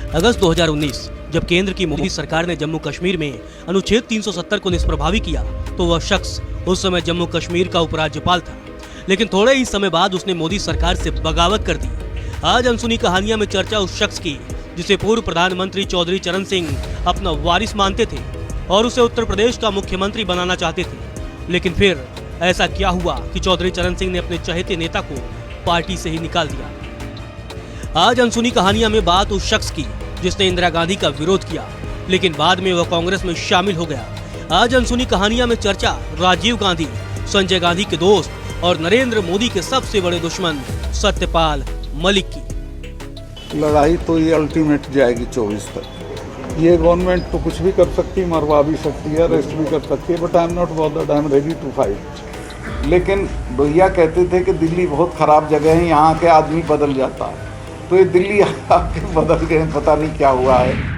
अगस्त 2019 जब केंद्र की मोदी सरकार ने जम्मू कश्मीर में अनुच्छेद 370 को निष्प्रभावी किया तो वह शख्स उस समय जम्मू कश्मीर का उपराज्यपाल था, लेकिन थोड़े ही समय बाद उसने मोदी सरकार से बगावत कर दी। आज अनसुनी कहानियां में चर्चा उस शख्स की जिसे पूर्व प्रधानमंत्री चौधरी चरण सिंह अपना वारिस मानते थे और उसे उत्तर प्रदेश का मुख्यमंत्री बनाना चाहते थे। लेकिन फिर ऐसा क्या हुआ कि चौधरी चरण सिंह ने अपने चहेते नेता को पार्टी से ही निकाल दिया। आज अनसुनी कहानियां में बात उस शख्स की जिसने इंदिरा गांधी का विरोध किया, लेकिन बाद में वह कांग्रेस में शामिल हो गया। आज अनसुनी कहानियां में चर्चा राजीव गांधी, संजय गांधी के दोस्त और नरेंद्र मोदी के सबसे बड़े दुश्मन सत्यपाल मलिक की। लड़ाई तो ये अल्टीमेट जाएगी 24 तक। ये गवर्नमेंट तो कुछ भी कर सकती है, मरवा भी सकती है, अरेस्ट भी कर सकती है, but I am not bothered, I am ready to fight. लेकिन भैया कहते थे कि दिल्ली बहुत खराब जगह है, यहाँ के आदमी बदल जाता है, तो ये दिल्ली आके बदल गए, पता नहीं क्या हुआ है।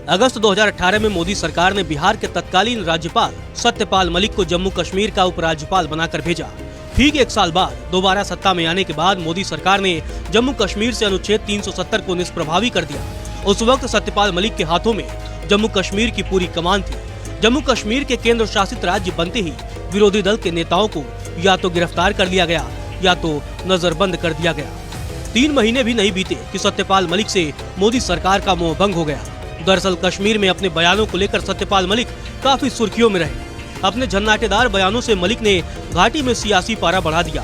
अगस्त 2018 में मोदी सरकार ने बिहार के तत्कालीन राज्यपाल सत्यपाल मलिक को जम्मू कश्मीर का उपराज्यपाल बनाकर भेजा। ठीक एक साल बाद दोबारा सत्ता में आने के बाद मोदी सरकार ने जम्मू कश्मीर से अनुच्छेद 370 को निष्प्रभावी कर दिया। उस वक्त सत्यपाल मलिक के हाथों में जम्मू कश्मीर की पूरी कमान थी। जम्मू कश्मीर के केंद्र शासित राज्य बनते ही विरोधी दल के नेताओं को या तो गिरफ्तार कर लिया गया या तो नजरबंद कर दिया गया। 3 महीने भी नहीं बीते कि सत्यपाल मलिक से मोदी सरकार का मोह भंग हो गया। दरअसल कश्मीर में अपने बयानों को लेकर सत्यपाल मलिक काफी सुर्खियों में रहे। अपने झन्नाटेदार बयानों से मलिक ने घाटी में सियासी पारा बढ़ा दिया।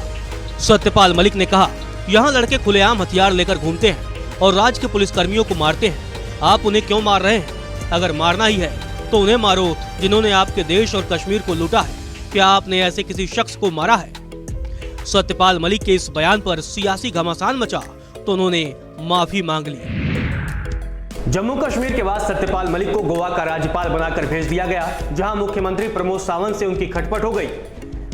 सत्यपाल मलिक ने कहा, यहाँ लड़के खुलेआम हथियार लेकर घूमते हैं और राज्य के पुलिसकर्मियों को मारते हैं। आप उन्हें क्यों मार रहे हैं? अगर मारना ही है तो उन्हें मारो जिन्होंने आपके देश और कश्मीर को लूटा है। क्या आपने ऐसे किसी शख्स को मारा है? सत्यपाल मलिक के इस बयान पर सियासी घमासान मचा तो उन्होंने माफी मांग ली। जम्मू कश्मीर के बाद सत्यपाल मलिक को गोवा का राज्यपाल बनाकर भेज दिया गया, जहां मुख्यमंत्री प्रमोद सावंत से उनकी खटपट हो गई।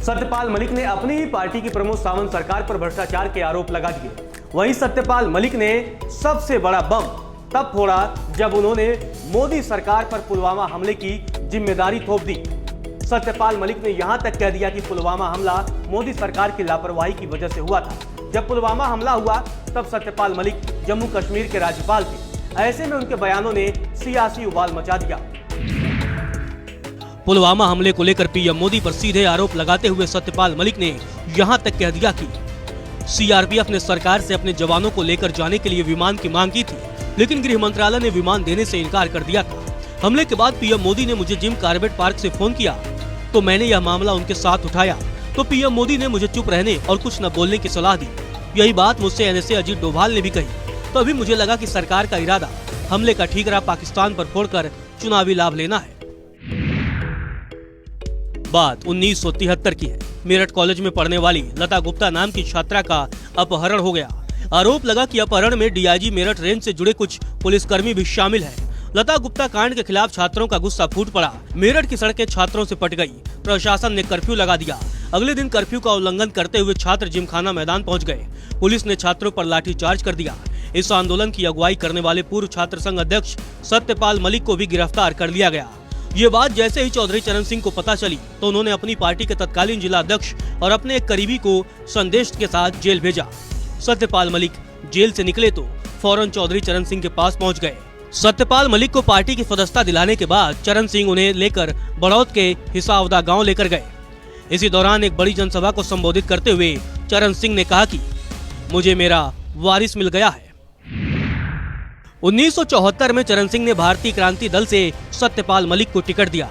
सत्यपाल मलिक ने अपनी ही पार्टी की प्रमोद सावंत सरकार पर भ्रष्टाचार के आरोप लगा दिए। वहीं सत्यपाल मलिक ने सबसे बड़ा बम तब फोड़ा जब उन्होंने मोदी सरकार पर पुलवामा हमले की जिम्मेदारी थोप दी। सत्यपाल मलिक ने यहां तक कह दिया कि पुलवामा हमला मोदी सरकार की लापरवाही की वजह से हुआ था। जब पुलवामा हमला हुआ तब सत्यपाल मलिक जम्मू कश्मीर के राज्यपाल थे। ऐसे में उनके बयानों ने सियासी उबाल मचा दिया। पुलवामा हमले को लेकर पीएम मोदी पर सीधे आरोप लगाते हुए सत्यपाल मलिक ने यहां तक कह दिया कि सीआरपीएफ ने सरकार से अपने जवानों को लेकर जाने के लिए विमान की मांग की थी, लेकिन गृह मंत्रालय ने विमान देने से इनकार कर दिया था। हमले के बाद पीएम मोदी ने मुझे जिम कॉर्बेट पार्क से फोन किया तो मैंने यह मामला उनके साथ उठाया, तो पीएम मोदी ने मुझे चुप रहने और कुछ न बोलने की सलाह दी। यही बात मुझसे एनएसए अजीत डोभाल ने भी कही। तो अभी मुझे लगा कि सरकार का इरादा हमले का ठीकरा पाकिस्तान पर फोड़कर चुनावी लाभ लेना है। बात 1973 की है। मेरठ कॉलेज में पढ़ने वाली लता गुप्ता नाम की छात्रा का अपहरण हो गया। आरोप लगा कि अपहरण में डीआईजी मेरठ रेंज से जुड़े कुछ पुलिसकर्मी भी शामिल हैं। लता गुप्ता कांड के खिलाफ छात्रों का गुस्सा फूट पड़ा। मेरठ की सड़कें छात्रों से पट गई। प्रशासन ने कर्फ्यू लगा दिया। अगले दिन कर्फ्यू का उल्लंघन करते हुए छात्र जिमखाना मैदान पहुंच गए। पुलिस ने छात्रों पर लाठीचार्ज कर दिया। इस आंदोलन की अगुवाई करने वाले पूर्व छात्र संघ अध्यक्ष सत्यपाल मलिक को भी गिरफ्तार कर लिया गया। ये बात जैसे ही चौधरी चरण सिंह को पता चली तो उन्होंने अपनी पार्टी के तत्कालीन जिला अध्यक्ष और अपने एक करीबी को संदेश के साथ जेल भेजा। सत्यपाल मलिक जेल से निकले तो फौरन चौधरी चरण सिंह के पास पहुंच गए। सत्यपाल मलिक को पार्टी की सदस्यता दिलाने के बाद चरण सिंह उन्हें लेकर बड़ौद के हिसावदा गाँव लेकर गए। इसी दौरान एक बड़ी जनसभा को संबोधित करते हुए चरण सिंह ने कहा कि मुझे मेरा वारिस मिल गया है। 1974 में चरण सिंह ने भारतीय क्रांति दल से सत्यपाल मलिक को टिकट दिया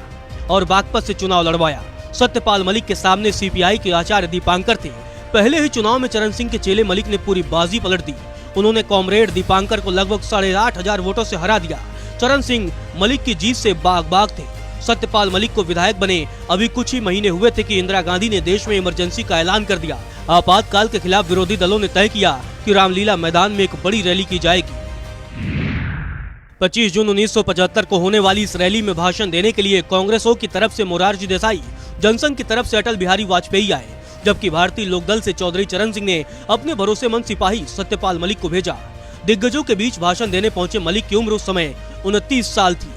और बागपत से चुनाव लड़वाया। सत्यपाल मलिक के सामने सीपीआई के आचार्य दीपांकर थे। पहले ही चुनाव में चरण सिंह के चेले मलिक ने पूरी बाजी पलट दी। उन्होंने कॉमरेड दीपांकर को लगभग 8,500 वोटों से हरा दिया। चरण सिंह मलिक की जीत से बाग थे। सत्यपाल मलिक को विधायक बने अभी कुछ ही महीने हुए थे कि इंदिरा गांधी ने देश में इमरजेंसी का ऐलान कर दिया। आपातकाल के खिलाफ विरोधी दलों ने तय किया कि रामलीला मैदान में एक बड़ी रैली की जाएगी। 25 जून 1975 को होने वाली इस रैली में भाषण देने के लिए कांग्रेसों की तरफ से मोरारजी देसाई, जनसंघ की तरफ से अटल बिहारी वाजपेयी आए, जबकि भारतीय लोकदल से चौधरी चरण सिंह ने अपने भरोसेमंद सिपाही सत्यपाल मलिक को भेजा। दिग्गजों के बीच भाषण देने पहुंचे मलिक की उम्र उस समय 29 साल थी।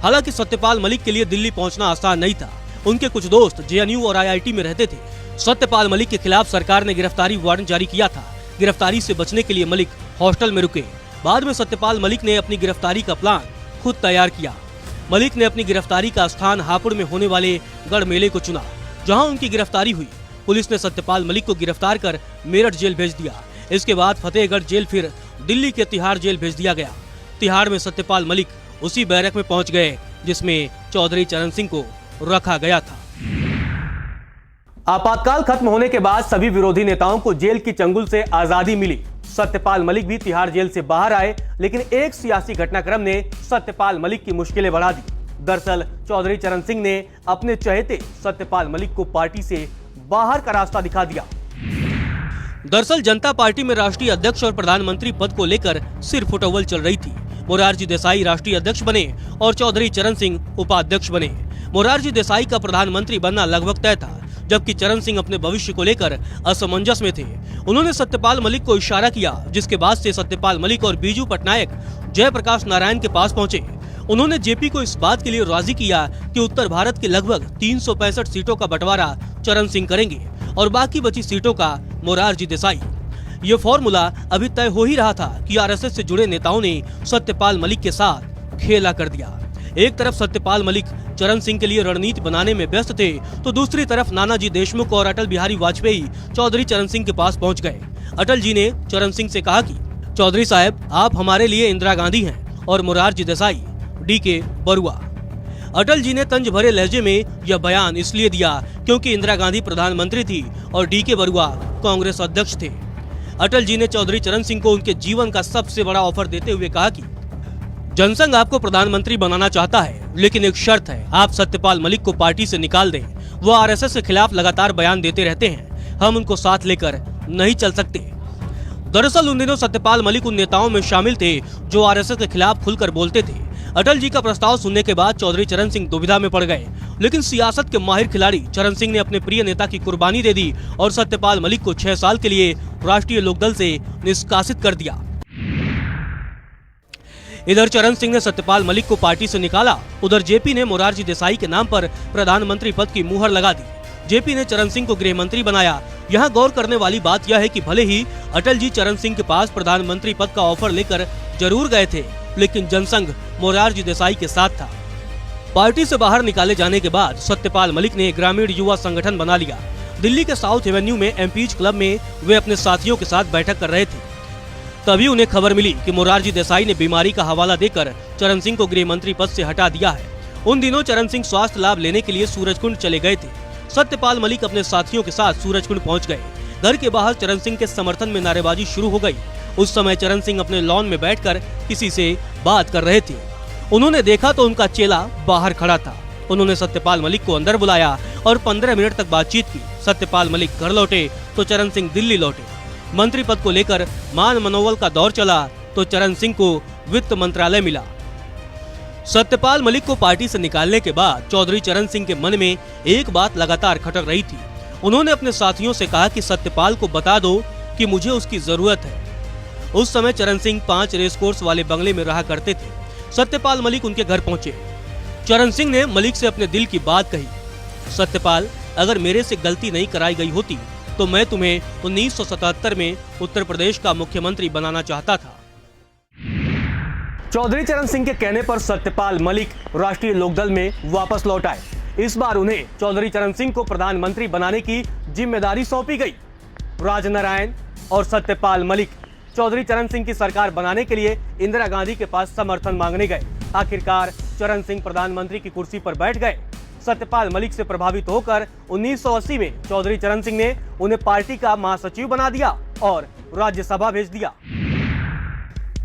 हालांकि सत्यपाल मलिक के लिए दिल्ली पहुंचना आसान नहीं था। उनके कुछ दोस्त जेएनयू और आईआईटी में रहते थे। सत्यपाल मलिक के खिलाफ सरकार ने गिरफ्तारी वारंट जारी किया था। गिरफ्तारी से बचने के लिए मलिक हॉस्टल में रुके। बाद में सत्यपाल मलिक ने अपनी गिरफ्तारी का प्लान खुद तैयार किया। मलिक ने अपनी गिरफ्तारी का स्थान हापुड़ में होने वाले गढ़ मेले को चुना, जहां उनकी गिरफ्तारी हुई। पुलिस ने सत्यपाल मलिक को गिरफ्तार कर मेरठ जेल भेज दिया। इसके बाद फतेहगढ़ जेल, फिर दिल्ली के तिहाड़ जेल भेज दिया गया। तिहाड़ में सत्यपाल मलिक उसी बैरक में पहुंच गए जिसमें चौधरी चरण सिंह को रखा गया था। आपातकाल खत्म होने के बाद सभी विरोधी नेताओं को जेल की चंगुल से आजादी मिली। सत्यपाल मलिक भी तिहाड़ जेल से बाहर आए, लेकिन एक सियासी घटनाक्रम ने सत्यपाल मलिक की मुश्किलें बढ़ा दी। दरअसल चौधरी चरण सिंह ने अपने चहेते सत्यपाल मलिक को पार्टी से बाहर का रास्ता दिखा दिया। दरअसल जनता पार्टी में राष्ट्रीय अध्यक्ष और प्रधानमंत्री पद को लेकर सिर फुटअव्वल चल रही थी। मोरारजी देसाई राष्ट्रीय अध्यक्ष बने और चौधरी चरण सिंह उपाध्यक्ष बने। मोरारजी देसाई का प्रधानमंत्री बनना लगभग तय था, जबकि चरण सिंह अपने भविष्य को लेकर असमंजस में थे। उन्होंने सत्यपाल मलिक को इशारा किया, जिसके बाद से सत्यपाल मलिक और बीजू पटनायक जयप्रकाश नारायण के पास पहुंचे। उन्होंने जेपी को इस बात के लिए राजी किया कि उत्तर भारत की लगभग 365 सीटों का बंटवारा चरण सिंह करेंगे और बाकी बची सीटों का मोरारजी देसाई। ये फॉर्मूला अभी तय हो ही रहा था कि आरएसएस से जुड़े नेताओं ने सत्यपाल मलिक के साथ खेला कर दिया। एक तरफ सत्यपाल मलिक चरण सिंह के लिए रणनीति बनाने में व्यस्त थे, तो दूसरी तरफ नानाजी देशमुख और अटल बिहारी वाजपेयी चौधरी चरण सिंह के पास पहुंच गए। अटल जी ने चरण सिंह से कहा कि चौधरी साहब, आप हमारे लिए इंदिरा गांधी हैं और मोरारजी देसाई डीके बरुआ। अटल जी ने तंज भरे लहजे में यह बयान इसलिए दिया क्योंकि इंदिरा गांधी प्रधानमंत्री थी और डीके बरुआ कांग्रेस अध्यक्ष थे। अटल जी ने चौधरी चरण सिंह को उनके जीवन का सबसे बड़ा ऑफर देते हुए कहा कि जनसंघ आपको प्रधानमंत्री बनाना चाहता है, लेकिन एक शर्त है, आप सत्यपाल मलिक को पार्टी से निकाल दें। वो आरएसएस के खिलाफ लगातार बयान देते रहते हैं, हम उनको साथ लेकर नहीं चल सकते। दरअसल उन दिनों सत्यपाल मलिक उन नेताओं में शामिल थे जो आरएसएस के खिलाफ खुलकर बोलते थे। अटल जी का प्रस्ताव सुनने के बाद चौधरी चरण सिंह दुविधा में पड़ गए, लेकिन सियासत के माहिर खिलाड़ी चरण सिंह ने अपने प्रिय नेता की कुर्बानी दे दी और सत्यपाल मलिक को 6 साल के लिए राष्ट्रीय लोकदल से निष्कासित कर दिया। इधर चरण सिंह ने सत्यपाल मलिक को पार्टी से निकाला, उधर जेपी ने मोरारजी देसाई के नाम पर प्रधानमंत्री पद की मुहर लगा दी। जेपी ने चरण सिंह को गृह मंत्री बनाया। यहाँ गौर करने वाली बात यह है कि भले ही अटल जी चरण सिंह के पास प्रधानमंत्री पद का ऑफर लेकर जरूर गए थे, लेकिन जनसंघ मोरारजी देसाई के साथ था। पार्टी से बाहर निकाले जाने के बाद सत्यपाल मलिक ने ग्रामीण युवा संगठन बना लिया। दिल्ली के साउथ एवेन्यू में एमपीज क्लब में वे अपने साथियों के साथ बैठक कर रहे थे। तभी उन्हें खबर मिली कि मोरारजी देसाई ने बीमारी का हवाला देकर चरण सिंह को गृह मंत्री पद से हटा दिया है। उन दिनों चरण सिंह स्वास्थ्य लाभ लेने के लिए सूरजकुंड चले गए थे। सत्यपाल मलिक अपने साथियों के साथ सूरजकुंड पहुंच गए। घर के बाहर चरण सिंह के समर्थन में नारेबाजी शुरू हो गई। उस समय चरण सिंह अपने लॉन में बैठकर किसी से बात कर रहे थे। उन्होंने देखा तो उनका चेला बाहर खड़ा था। उन्होंने सत्यपाल मलिक को अंदर बुलाया और 15 मिनट तक बातचीत की। सत्यपाल मलिक घर लौटे तो चरण सिंह दिल्ली लौटे। मंत्री पद को लेकर मान मनोबल का दौर चला तो चरण सिंह को वित्त मंत्रालय मिला। सत्यपाल मलिक को पार्टी से निकालने के बाद चौधरी चरण सिंह के मन में एक बात लगातार खटक रही थी। उन्होंने अपने साथियों से कहा कि सत्यपाल को बता दो कि मुझे उसकी जरूरत है। उस समय चरण सिंह 5 रेस कोर्स वाले बंगले में रहा करते थे। सत्यपाल मलिक उनके घर पहुंचे। चरण सिंह ने मलिक से अपने दिल की बात कही। सत्यपाल, अगर मेरे से गलती नहीं कराई गई होती तो मैं तुम्हें 1977 में उत्तर प्रदेश का मुख्यमंत्री बनाना चाहता था। चौधरी चरण सिंह के कहने पर सत्यपाल मलिक राष्ट्रीय लोकदल में वापस लौट आए। इस बार उन्हें चौधरी चरण सिंह को प्रधानमंत्री बनाने की जिम्मेदारी सौंपी गई। राजनारायण और सत्यपाल मलिक चौधरी चरण सिंह की सरकार बनाने के लिए इंदिरा गांधी के पास समर्थन मांगने गए। आखिरकार चरण सिंह प्रधानमंत्री की कुर्सी पर बैठ गए। सत्यपाल मलिक से प्रभावित होकर 1980 में चौधरी चरण सिंह ने उन्हें पार्टी का महासचिव बना दिया और राज्यसभा भेज दिया।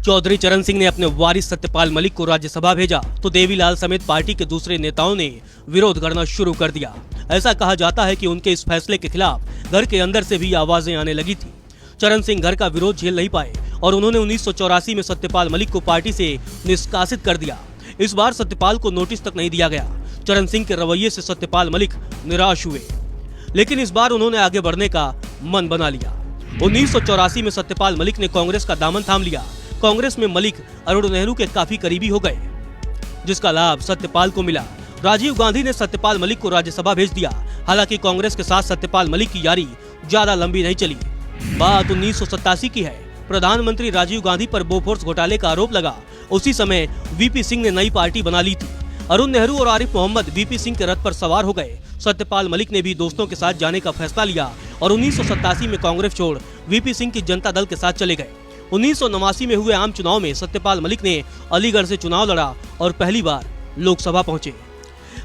चौधरी चरण सिंह ने अपने वारिस सत्यपाल मलिक को राज्यसभा भेजा तो देवीलाल समेत पार्टी के दूसरे नेताओं ने विरोध करना शुरू कर दिया। ऐसा कहा जाता है कि उनके इस फैसले के खिलाफ घर के अंदर से भी आवाजें आने लगी थी। चरण सिंह घर का विरोध झेल नहीं पाए और उन्होंने 1984 में सत्यपाल मलिक को पार्टी से निष्कासित कर दिया। इस बार सत्यपाल को नोटिस तक नहीं दिया गया। चरण सिंह के रवैये से सत्यपाल मलिक निराश हुए, लेकिन इस बार उन्होंने आगे बढ़ने का मन बना लिया। 1984 में सत्यपाल मलिक ने कांग्रेस का दामन थाम लिया। कांग्रेस में मलिक अरुण नेहरू के काफी करीबी हो गए, जिसका लाभ सत्यपाल को मिला। राजीव गांधी ने सत्यपाल मलिक को राज्यसभा भेज दिया। हालांकि कांग्रेस के साथ सत्यपाल मलिक की यारी ज्यादा लंबी नहीं चली। बात 1987 की है। प्रधानमंत्री राजीव गांधी पर बोफोर्स घोटाले का आरोप लगा, उसी समय वीपी सिंह ने नई पार्टी बना ली थी। अरुण नेहरू और आरिफ मोहम्मद वीपी सिंह के रथ पर सवार हो गए। सत्यपाल मलिक ने भी दोस्तों के साथ जाने का फैसला लिया और 1987 में कांग्रेस छोड़ वीपी सिंह की जनता दल के साथ चले गए। 1989 में हुए आम चुनाव में सत्यपाल मलिक ने अलीगढ़ से चुनाव लड़ा और पहली बार लोकसभा पहुंचे।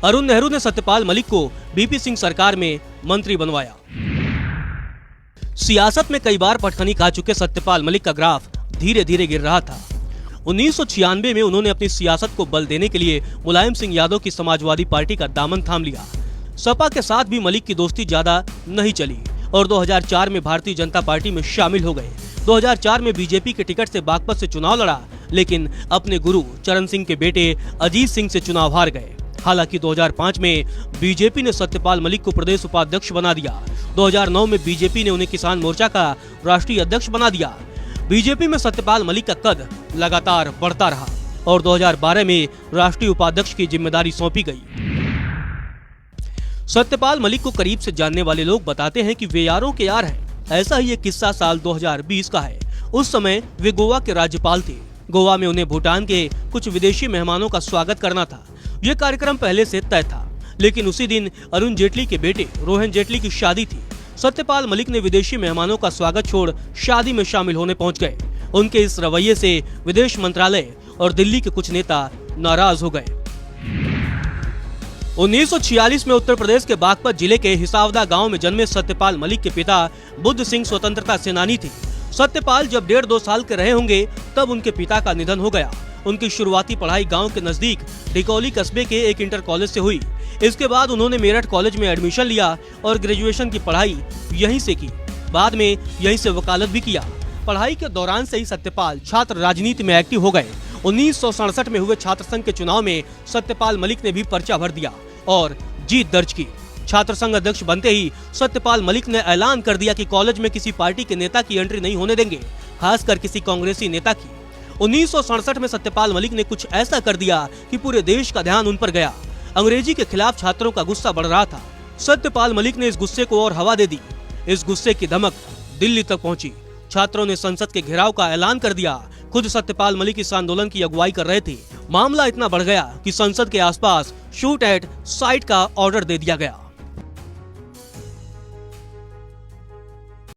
अरुण नेहरू ने सत्यपाल मलिक को वीपी सिंह सरकार में मंत्री बनवाया। सियासत में कई बार पटखनी खा चुके सत्यपाल मलिक का ग्राफ धीरे धीरे गिर रहा था। 1996 में उन्होंने अपनी सियासत को बल देने के लिए मुलायम सिंह यादव की समाजवादी पार्टी का दामन थाम लिया। सपा के साथ भी मलिक की दोस्ती ज्यादा नहीं चली और 2004 में भारतीय जनता पार्टी में शामिल हो गए। 2004 में बीजेपी के टिकट से बागपत से चुनाव लड़ा, लेकिन अपने गुरु चरण सिंह के बेटे अजीत सिंह से चुनाव हार गए। हालांकि 2005 में बीजेपी ने सत्यपाल मलिक को प्रदेश उपाध्यक्ष बना दिया। 2009 में बीजेपी ने उन्हें किसान मोर्चा का राष्ट्रीय अध्यक्ष बना दिया। बीजेपी में सत्यपाल मलिक का कद लगातार बढ़ता रहा और 2012 में राष्ट्रीय उपाध्यक्ष की जिम्मेदारी सौंपी गई। सत्यपाल मलिक को करीब से जानने वाले लोग बताते हैं कि वे यारों के यार हैं। ऐसा ही एक किस्सा साल 2020 का है। उस समय वे गोवा के राज्यपाल थे। गोवा में उन्हें भूटान के कुछ विदेशी मेहमानों का स्वागत करना था। ये कार्यक्रम पहले से तय था, लेकिन उसी दिन अरुण जेटली के बेटे रोहन जेटली की शादी थी। सत्यपाल मलिक ने विदेशी मेहमानों का स्वागत छोड़ शादी में शामिल होने पहुंच गए। उनके इस रवैये से विदेश मंत्रालय और दिल्ली के कुछ नेता नाराज हो गए। 1946 में उत्तर प्रदेश के बागपत जिले के हिसावदा गांव में जन्मे सत्यपाल मलिक के पिता बुद्ध सिंह स्वतंत्रता सेनानी थे। सत्यपाल जब 1.5-2 साल के रहे होंगे तब उनके पिता का निधन हो गया। उनकी शुरुआती पढ़ाई गांव के नजदीक डिकौली कस्बे के एक इंटर कॉलेज से हुई। इसके बाद उन्होंने मेरठ कॉलेज में एडमिशन लिया और ग्रेजुएशन की पढ़ाई यहीं से की। बाद में यहीं से वकालत भी किया। पढ़ाई के दौरान से ही सत्यपाल छात्र राजनीति में एक्टिव हो गए। 1967 में हुए छात्र संघ के चुनाव में सत्यपाल मलिक ने भी पर्चा भर दिया और जीत दर्ज की। छात्र संघ अध्यक्ष बनते ही सत्यपाल मलिक ने ऐलान कर दिया कि कॉलेज में किसी पार्टी के नेता की एंट्री नहीं होने देंगे, खासकर किसी कांग्रेसी नेता की। 1967 में सत्यपाल मलिक ने कुछ ऐसा कर दिया कि पूरे देश का ध्यान उन पर गया। अंग्रेजी के खिलाफ छात्रों का गुस्सा बढ़ रहा था। सत्यपाल मलिक ने इस गुस्से को और हवा दे दी। इस गुस्से की धमक दिल्ली तक पहुंची। छात्रों ने संसद के घेराव का ऐलान कर दिया। खुद सत्यपाल मलिक इस आंदोलन की अगुवाई कर रहे थे। मामला इतना बढ़ गया कि संसद के आसपास शूट एट साइट का ऑर्डर दे दिया गया।